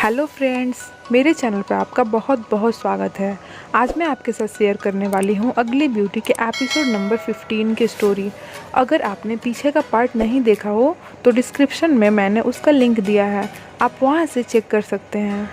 Hello friends, मेरे channel पर आपका बहुत बहुत स्वागत है। आज मैं आपके साथ शेयर करने वाली हूँ अगली ब्यूटी के एपिसोड नंबर 15 की स्टोरी। अगर आपने पीछे का पार्ट नहीं देखा हो तो डिस्क्रिप्शन में मैंने उसका लिंक दिया है, आप वहाँ से चेक कर सकते हैं।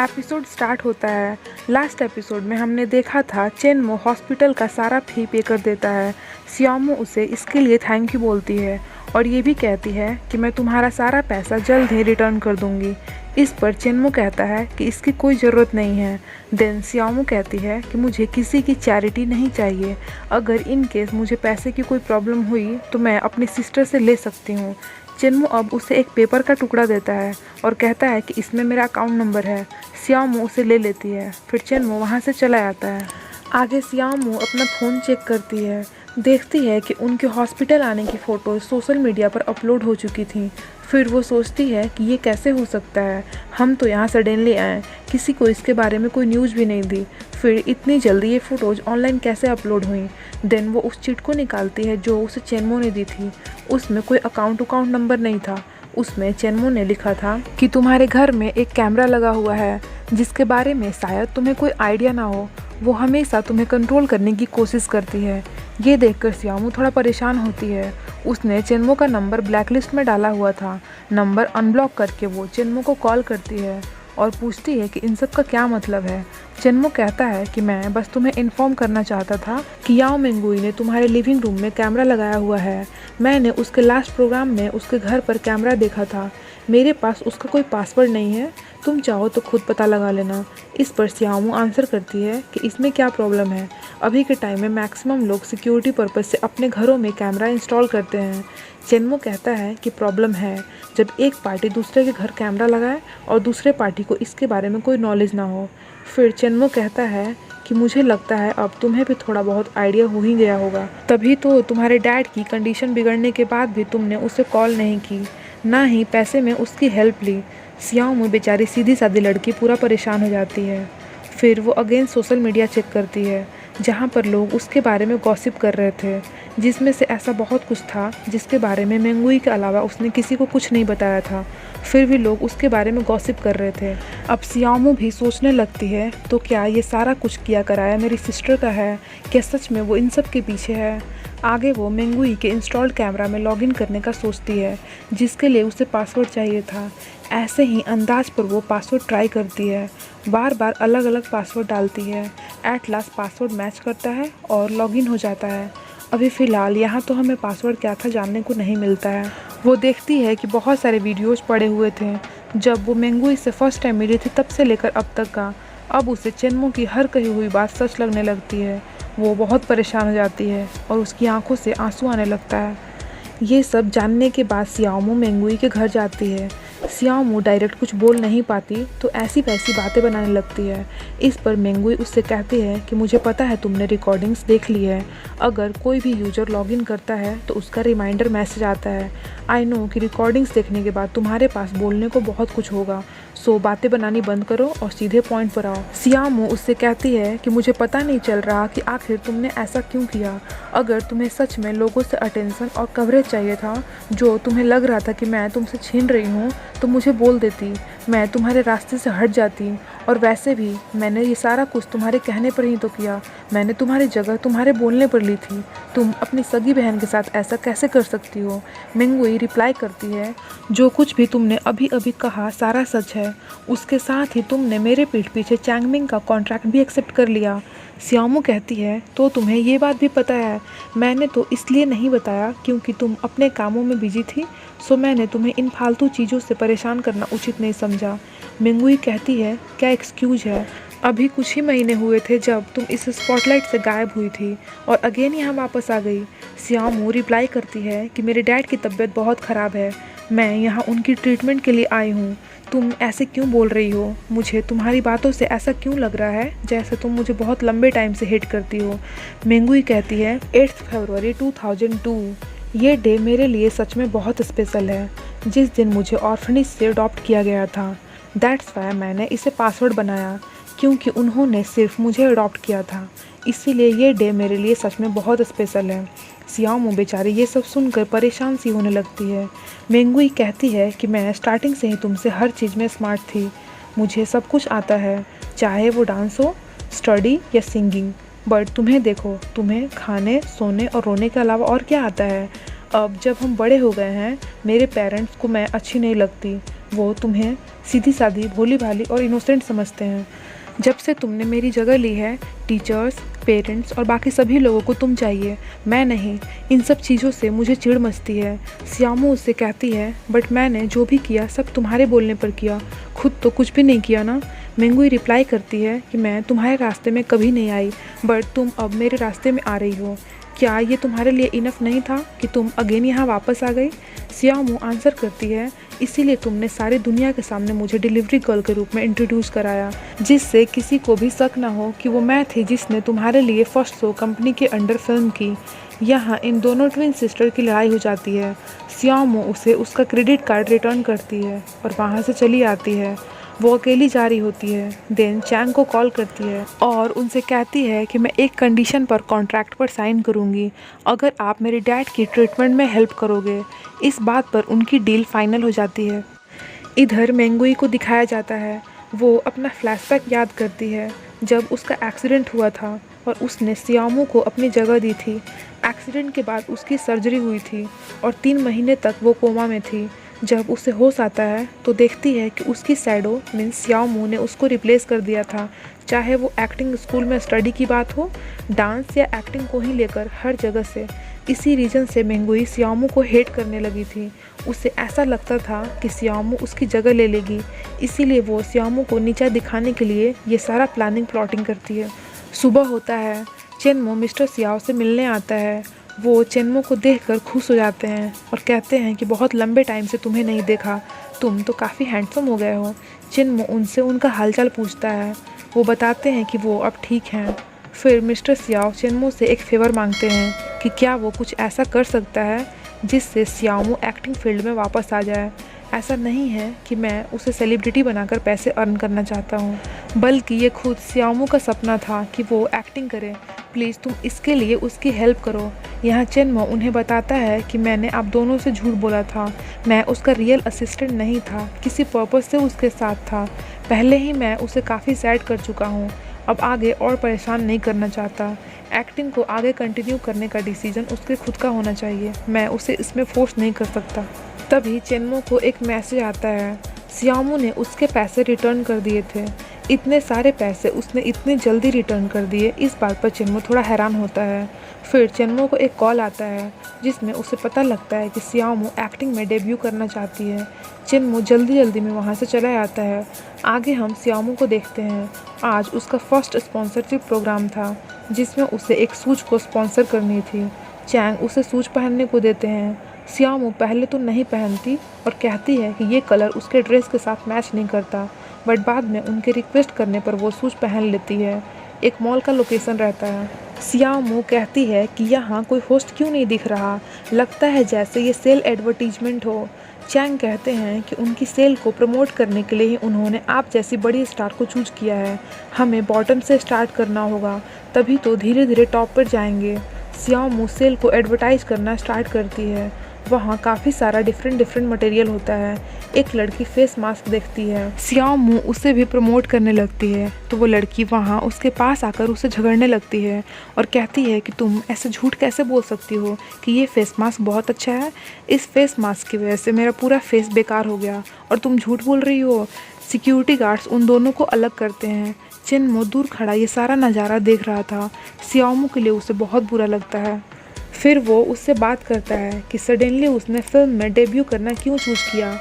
एपिसोड स्टार्ट होता है। लास्ट एपिसोड में हमने देखा था चेनमो हॉस्पिटल का सारा फी पे कर देता है। सियामो उसे इसके लिए थैंक यू बोलती है और ये भी कहती है कि मैं तुम्हारा सारा पैसा जल्द ही रिटर्न कर दूंगी। इस पर चेनमो कहता है कि इसकी कोई ज़रूरत नहीं है। देन सियामो कहती है कि मुझे किसी की चैरिटी नहीं चाहिए, अगर इन केस मुझे पैसे की कोई प्रॉब्लम हुई तो मैं अपनी सिस्टर से ले सकती हूँ। चेनमो अब उसे एक पेपर का टुकड़ा देता है और कहता है कि इसमें मेरा अकाउंट नंबर है। सियामो उसे ले लेती है, फिर चेनमो वहाँ से चला जाता है। आगे सियामो अपना फ़ोन चेक करती है, देखती है कि उनके हॉस्पिटल आने की फ़ोटोज़ सोशल मीडिया पर अपलोड हो चुकी थी। फिर वो सोचती है कि ये कैसे हो सकता है, हम तो यहाँ सडनली आए, किसी को इसके बारे में कोई न्यूज़ भी नहीं दी, फिर इतनी जल्दी ये फ़ोटोज़ ऑनलाइन कैसे अपलोड हुई। देन वो उस चिट को निकालती है जो उसे चेनमो ने दी थी। उसमें कोई अकाउंट नंबर नहीं था। उसमें चेनमो ने लिखा था कि तुम्हारे घर में एक कैमरा लगा हुआ है जिसके बारे में शायद तुम्हें कोई आइडिया ना हो, वो हमेशा तुम्हें कंट्रोल करने की कोशिश करती है। ये देखकर सियामो थोड़ा परेशान होती है। उसने चेनमो का नंबर ब्लैकलिस्ट में डाला हुआ था। नंबर अनब्लॉक करके वो चेनमो को कॉल करती है और पूछती है कि इन सब का क्या मतलब है। चेनमो कहता है कि मैं बस तुम्हें इन्फॉर्म करना चाहता था कि याओ मिंगुई ने तुम्हारे लिविंग रूम में कैमरा लगाया हुआ है। मैंने उसके लास्ट प्रोग्राम में उसके घर पर कैमरा देखा था। मेरे पास उसका कोई पासवर्ड नहीं है, तुम चाहो तो खुद पता लगा लेना। इस पर सियामो आंसर करती है कि इसमें क्या प्रॉब्लम है, अभी के टाइम में मैक्सिमम लोग सिक्योरिटी पर्पस से अपने घरों में कैमरा इंस्टॉल करते हैं। चेनमो कहता है कि प्रॉब्लम है जब एक पार्टी दूसरे के घर कैमरा लगाए और दूसरे पार्टी को इसके बारे में कोई नॉलेज ना हो। फिर चेनमो कहता है कि मुझे लगता है अब तुम्हें भी थोड़ा बहुत आइडिया हो ही गया होगा, तभी तो तुम्हारे डैड की कंडीशन बिगड़ने के बाद भी तुमने उसे कॉल नहीं की, ना ही पैसे में उसकी हेल्प ली। सियामो बेचारी सीधी सादी लड़की पूरा परेशान हो जाती है। फिर वो अगेन सोशल मीडिया चेक करती है जहाँ पर लोग उसके बारे में गॉसिप कर रहे थे, जिसमें से ऐसा बहुत कुछ था जिसके बारे में मेंगुई के अलावा उसने किसी को कुछ नहीं बताया था। फिर भी लोग उसके बारे में गॉसिप कर रहे थे। अब सियामो भी सोचने लगती है तो क्या ये सारा कुछ किया कराया मेरी सिस्टर का है, क्या सच में वो इन सब के पीछे है। आगे वो मेंगुई के इंस्टॉल्ड कैमरा में लॉगिन करने का सोचती है जिसके लिए उसे पासवर्ड चाहिए था। ऐसे ही अंदाज पर वो पासवर्ड ट्राई करती है, बार बार अलग अलग पासवर्ड डालती है। एट लास्ट पासवर्ड मैच करता है और लॉगिन हो जाता है। अभी फ़िलहाल यहाँ तो हमें पासवर्ड क्या था जानने को नहीं मिलता है। वो देखती है कि बहुत सारे वीडियोज़ पड़े हुए थे जब वो मेंगुई से फर्स्ट टाइम मिली थी तब से लेकर अब तक का। अब उसे चेनमो की हर कही हुई बात सच लगने लगती है। वो बहुत परेशान हो जाती है और उसकी आंखों से आंसू आने लगता है। ये सब जानने के बाद सियामो मेंगुई के घर जाती है। सियामो डायरेक्ट कुछ बोल नहीं पाती तो ऐसी वैसी बातें बनाने लगती है। इस पर मेंगुई उससे कहती है कि मुझे पता है तुमने रिकॉर्डिंग्स देख ली है, अगर कोई भी यूज़र लॉगिन करता है तो उसका रिमाइंडर मैसेज आता है। आई नो कि रिकॉर्डिंग्स देखने के बाद तुम्हारे पास बोलने को बहुत कुछ होगा, सो बातें बनानी बंद करो और सीधे पॉइंट पर आओ। सियामो उससे कहती है कि मुझे पता नहीं चल रहा कि आखिर तुमने ऐसा क्यों किया। अगर तुम्हें सच में लोगों से अटेंशन और कवरेज चाहिए था, जो तुम्हें लग रहा था कि मैं तुमसे छीन रही हूँ, तो मुझे बोल देती, मैं तुम्हारे रास्ते से हट जाती। और वैसे भी मैंने ये सारा कुछ तुम्हारे कहने पर ही तो किया, मैंने तुम्हारी जगह तुम्हारे बोलने पर ली थी। तुम अपनी सगी बहन के साथ ऐसा कैसे कर सकती हो। मेंगुई रिप्लाई करती है, जो कुछ भी तुमने अभी अभी कहा सारा सच है, उसके साथ ही तुमने मेरे पीठ पीछे चैंगमिंग का कॉन्ट्रैक्ट भी एक्सेप्ट कर लिया। सियामो कहती है, तो तुम्हें ये बात भी पता है। मैंने तो इसलिए नहीं बताया क्योंकि तुम अपने कामों में बिजी थी, सो मैंने तुम्हें इन फालतू चीज़ों से परेशान करना उचित नहीं समझा। मेंगुई कहती है, क्या एक्सक्यूज है, अभी कुछ ही महीने हुए थे जब तुम इस स्पॉटलाइट से गायब हुई थी और अगेन यहाँ वापस आ गई। सियामो रिप्लाई करती है कि मेरे डैड की तबीयत बहुत ख़राब है, मैं यहाँ उनकी ट्रीटमेंट के लिए आई हूँ। तुम ऐसे क्यों बोल रही हो, मुझे तुम्हारी बातों से ऐसा क्यों लग रहा है जैसे तुम मुझे बहुत लंबे टाइम से हिट करती हो। मेंगुई कहती है, 8 फरवरी 2002, ये डे मेरे लिए सच में बहुत स्पेशल है, जिस दिन मुझे ऑर्फनेज से अडॉप्ट किया गया था। दैट्स वाई मैंने इसे पासवर्ड बनाया, क्योंकि उन्होंने सिर्फ मुझे अडॉप्ट किया था, इसीलिए ये डे मेरे लिए सच में बहुत स्पेशल है। सियामो बेचारी ये सब सुनकर परेशान सी होने लगती है। मेंगुई कहती है कि मैं स्टार्टिंग से ही तुमसे हर चीज़ में स्मार्ट थी, मुझे सब कुछ आता है, चाहे वो डांस हो, स्टडी या सिंगिंग। बट तुम्हें देखो, तुम्हें खाने, सोने और रोने के अलावा और क्या आता है? अब जब हम बड़े हो गए हैं, मेरे पेरेंट्स को मैं अच्छी नहीं लगती। वो तुम्हें सीधी सादी, भोली भाली और इनोसेंट समझते हैं। जब से तुमने मेरी जगह ली है, टीचर्स, पेरेंट्स और बाकी सभी लोगों को तुम चाहिए, मैं नहीं। इन सब चीज़ों से मुझे चिढ़ मचती है। सियामू उससे कहती है, बट मैंने जो भी किया सब तुम्हारे बोलने पर किया, खुद तो कुछ भी नहीं किया ना। मेंगुई रिप्लाई करती है कि मैं तुम्हारे रास्ते में कभी नहीं आई, बट तुम अब मेरे रास्ते में आ रही हो। क्या ये तुम्हारे लिए इनफ नहीं था कि तुम अगेन यहाँ वापस आ गई? सियामू आंसर करती है, इसीलिए तुमने सारी दुनिया के सामने मुझे डिलीवरी गर्ल के रूप में इंट्रोड्यूस कराया, जिससे किसी को भी शक ना हो कि वो मैं थी जिसने तुम्हारे लिए फर्स्ट शो कंपनी के अंडर फिल्म की। यहाँ इन दोनों ट्विन सिस्टर की लड़ाई हो जाती है। सियामू उसे उसका क्रेडिट कार्ड रिटर्न करती है और वहाँ से चली आती है। वो अकेली जा रही होती है। देन चैंग को कॉल करती है और उनसे कहती है कि मैं एक कंडीशन पर कॉन्ट्रैक्ट पर साइन करूँगी, अगर आप मेरे डैड की ट्रीटमेंट में हेल्प करोगे। इस बात पर उनकी डील फाइनल हो जाती है। इधर मेंगुई को दिखाया जाता है, वो अपना फ्लैशबैक याद करती है जब उसका एक्सीडेंट हुआ था और उसने सियामू को अपनी जगह दी थी। एक्सीडेंट के बाद उसकी सर्जरी हुई थी और 3 महीने तक वो कोमा में थी। जब उसे होश आता है तो देखती है कि उसकी शैडो मीन्स सियामू ने उसको रिप्लेस कर दिया था। चाहे वो एक्टिंग स्कूल में स्टडी की बात हो, डांस या एक्टिंग को ही लेकर, हर जगह से। इसी रीज़न से मेंगुई सियामू को हेट करने लगी थी। उसे ऐसा लगता था कि सियामू उसकी जगह ले लेगी, इसीलिए वो सियामू को नीचा दिखाने के लिए ये सारा प्लानिंग करती है। सुबह होता है, चेनमो मिस्टर सियाओ से मिलने आता है। वो चेनमो को देखकर खुश हो जाते हैं और कहते हैं कि बहुत लंबे टाइम से तुम्हें नहीं देखा, तुम तो काफ़ी हैंडसम हो गए हो। चेनमो उनसे उनका हालचाल पूछता है। वो बताते हैं कि वो अब ठीक हैं। फिर मिस्टर सियाओ चेनमो से एक फेवर मांगते हैं कि क्या वो कुछ ऐसा कर सकता है जिससे सियामू एक्टिंग फील्ड में वापस आ जाए। ऐसा नहीं है कि मैं उसे सेलिब्रिटी बनाकर पैसे अर्न करना चाहता हूँ, बल्कि ये खुद सियामू का सपना था कि वो एक्टिंग करे। प्लीज़ तुम इसके लिए उसकी हेल्प करो। यहाँ चेनमो उन्हें बताता है कि मैंने आप दोनों से झूठ बोला था, मैं उसका रियल असिस्टेंट नहीं था, किसी पर्पस से उसके साथ था। पहले ही मैं उसे काफ़ी सैड कर चुका हूँ, अब आगे और परेशान नहीं करना चाहता। एक्टिंग को आगे कंटिन्यू करने का डिसीजन उसके खुद का होना चाहिए, मैं उसे इसमें फोर्स नहीं कर सकता। तभी चेनमो को एक मैसेज आता है, सियामू ने उसके पैसे रिटर्न कर दिए थे। इतने सारे पैसे उसने इतनी जल्दी रिटर्न कर दिए, इस बात पर चेनमो थोड़ा हैरान होता है। फिर चेनमो को एक कॉल आता है जिसमें उसे पता लगता है कि सियामू एक्टिंग में डेब्यू करना चाहती है। चेनमो जल्दी जल्दी में वहाँ से चला आता है। आगे हम सियामू को देखते हैं। आज उसका फर्स्ट स्पॉन्सरशिप प्रोग्राम था जिसमें उसे एक सूज को स्पॉन्सर करनी थी। चैंग उसे सूज पहनने को देते हैं। सियामू पहले तो नहीं पहनती और कहती है कि ये कलर उसके ड्रेस के साथ मैच नहीं करता, बट बाद में उनके रिक्वेस्ट करने पर वो शूज़ पहन लेती है। एक मॉल का लोकेशन रहता है। सियामू कहती है कि यहाँ कोई होस्ट क्यों नहीं दिख रहा, लगता है जैसे ये सेल एडवर्टीजमेंट हो। चैंग कहते हैं कि उनकी सेल को प्रमोट करने के लिए ही उन्होंने आप जैसी बड़ी स्टार को चूज किया है। हमें बॉटम से स्टार्ट करना होगा, तभी तो धीरे धीरे टॉप पर जाएंगे। सियामू सेल को एडवर्टाइज करना स्टार्ट करती है। वहाँ काफ़ी सारा डिफरेंट मटेरियल होता है। एक लड़की फेस मास्क देखती है, सियामू उसे भी प्रमोट करने लगती है, तो वो लड़की वहाँ उसके पास आकर उसे झगड़ने लगती है और कहती है कि तुम ऐसे झूठ कैसे बोल सकती हो कि ये फेस मास्क बहुत अच्छा है, इस फेस मास्क की वजह से मेरा पूरा फेस बेकार हो गया और तुम झूठ बोल रही हो। सिक्योरिटी गार्ड्स उन दोनों को अलग करते हैं। चेनमो दूर खड़ा ये सारा नज़ारा देख रहा था। सियामू के लिए उसे बहुत बुरा लगता है। फिर वो उससे बात करता है कि सडनली उसने फिल्म में डेब्यू करना क्यों चूज़ किया।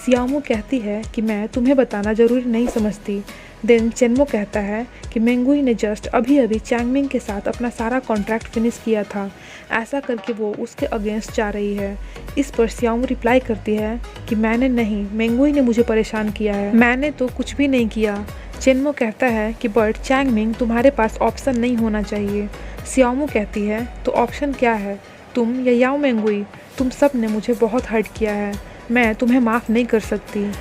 सियामू कहती है कि मैं तुम्हें बताना ज़रूरी नहीं समझती। देन चेनमो कहता है कि मेंगुई ने जस्ट अभी अभी चैंगमिंग के साथ अपना सारा कॉन्ट्रैक्ट फिनिश किया था, ऐसा करके वो उसके अगेंस्ट जा रही है। इस पर सियामू रिप्लाई करती है कि मैंने नहीं, मेंगुई ने मुझे परेशान किया है, मैंने तो कुछ भी नहीं किया। चेनमो कहता है कि बट चैंगमिंग तुम्हारे पास ऑप्शन नहीं होना चाहिए। सियामू कहती है तो ऑप्शन क्या है, तुम या याओ मेंगुई, तुम सब ने मुझे बहुत हर्ट किया है, मैं तुम्हें माफ़ नहीं कर सकती।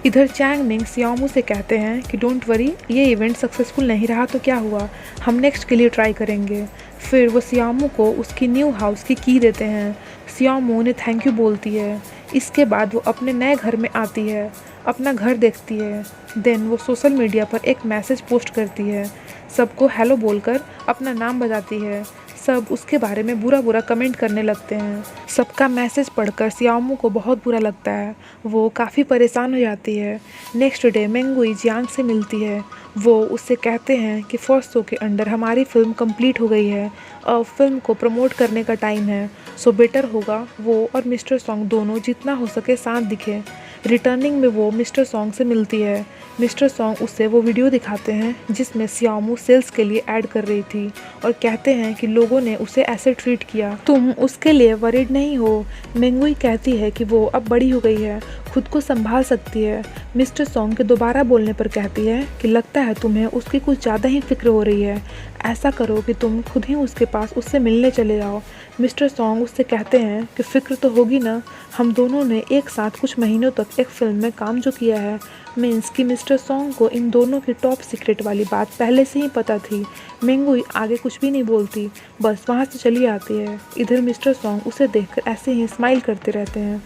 इधर चैंगमिंग सियामू से कहते हैं कि डोंट वरी, ये इवेंट सक्सेसफुल नहीं रहा तो क्या हुआ, हम नेक्स्ट के लिए ट्राई करेंगे। फिर वो सियामू को उसकी न्यू हाउस की देते हैं। सियामू उन्हें थैंक यू बोलती है। इसके बाद वो अपने नए घर में आती है, अपना घर देखती है। देन वो सोशल मीडिया पर एक मैसेज पोस्ट करती है, सबको हेलो बोलकर अपना नाम बताती है। सब उसके बारे में बुरा बुरा कमेंट करने लगते हैं। सबका मैसेज पढ़कर सियाओमू को बहुत बुरा लगता है, वो काफ़ी परेशान हो जाती है। नेक्स्ट डे मेंगुई जियांग से मिलती है। वो उससे कहते हैं कि फर्स्ट शो के अंडर हमारी फ़िल्म कंप्लीट हो गई है, अब फिल्म को प्रमोट करने का टाइम है, सो बेटर होगा वो और मिस्टर सॉन्ग दोनों जितना हो सके साथ दिखे। रिटर्निंग में वो मिस्टर सॉन्ग से मिलती है। मिस्टर सॉन्ग उससे वो वीडियो दिखाते हैं जिसमें सियाओमू सेल्स के लिए ऐड कर रही थी और कहते हैं कि लोगों ने उसे ऐसे ट्रीट किया, तुम उसके लिए वरीड नहीं हो। मेंगुई कहती है कि वो अब बड़ी हो गई है, खुद को संभाल सकती है। मिस्टर सॉन्ग के दोबारा बोलने पर कहती है कि लगता है तुम्हें उसकी कुछ ज़्यादा ही फिक्र हो रही है, ऐसा करो कि तुम खुद ही उसके पास उससे मिलने चले जाओ। मिस्टर सॉन्ग उससे कहते हैं कि फ़िक्र तो होगी ना, हम दोनों ने एक साथ कुछ महीनों तक एक फ़िल्म में काम जो किया है। मीन्स कि मिस्टर सॉन्ग को इन दोनों की टॉप सीक्रेट वाली बात पहले से ही पता थी। मेंगुई आगे कुछ भी नहीं बोलती, बस वहाँ से चली आती है। इधर मिस्टर सॉन्ग उसे देखकर ऐसे ही स्माइल करते रहते हैं।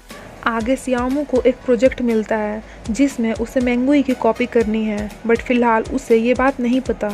आगे सियाओमू को एक प्रोजेक्ट मिलता है जिसमें उसे मेंगुई की कॉपी करनी है, बट फिलहाल उसे ये बात नहीं पता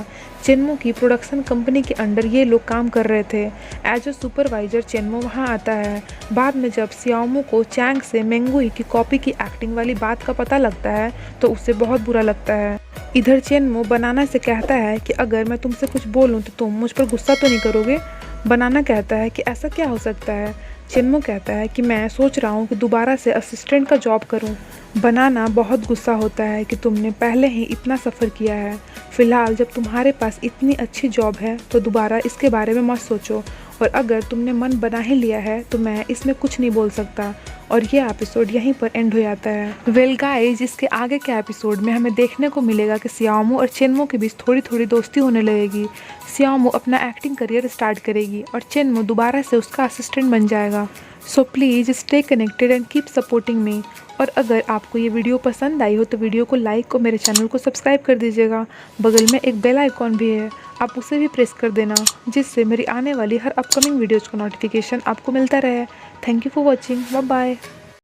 चेनमो की प्रोडक्शन कंपनी के अंडर ये लोग काम कर रहे थे। एज अ सुपरवाइजर चेनमो वहाँ आता है। बाद में जब सियाओमू को चैंग से मेंगुई की कॉपी की एक्टिंग वाली बात का पता लगता है तो उसे बहुत बुरा लगता है। इधर चेनमो बनाना से कहता है कि अगर मैं तुमसे कुछ बोलूँ तो तुम मुझ पर गुस्सा तो नहीं करोगे। बनाना कहता है कि ऐसा क्या हो सकता है। चेनमो कहता है कि मैं सोच रहा हूँ कि दोबारा से असिस्टेंट का जॉब करूँ। बनाना बहुत गुस्सा होता है कि तुमने पहले ही इतना सफ़र किया है, फ़िलहाल जब तुम्हारे पास इतनी अच्छी जॉब है तो दोबारा इसके बारे में मत सोचो, और अगर तुमने मन बना ही लिया है तो मैं इसमें कुछ नहीं बोल सकता। और ये एपिसोड यहीं पर एंड हो जाता है। वेल गाइस, इसके आगे के एपिसोड में हमें देखने को मिलेगा कि सियाओमू और चेनमो के बीच थोड़ी थोड़ी दोस्ती होने लगेगी। सियाओमू अपना एक्टिंग करियर स्टार्ट करेगी और चेनमो दोबारा से उसका असिस्टेंट बन जाएगा। So please stay connected and keep supporting me. और अगर आपको ये वीडियो पसंद आई हो तो वीडियो को लाइक और मेरे चैनल को सब्सक्राइब कर दीजिएगा। बगल में एक बेल आइकॉन भी है, आप उसे भी प्रेस कर देना, जिससे मेरी आने वाली हर अपकमिंग वीडियोज़ का नोटिफिकेशन आपको मिलता रहे। Thank you for watching, bye bye.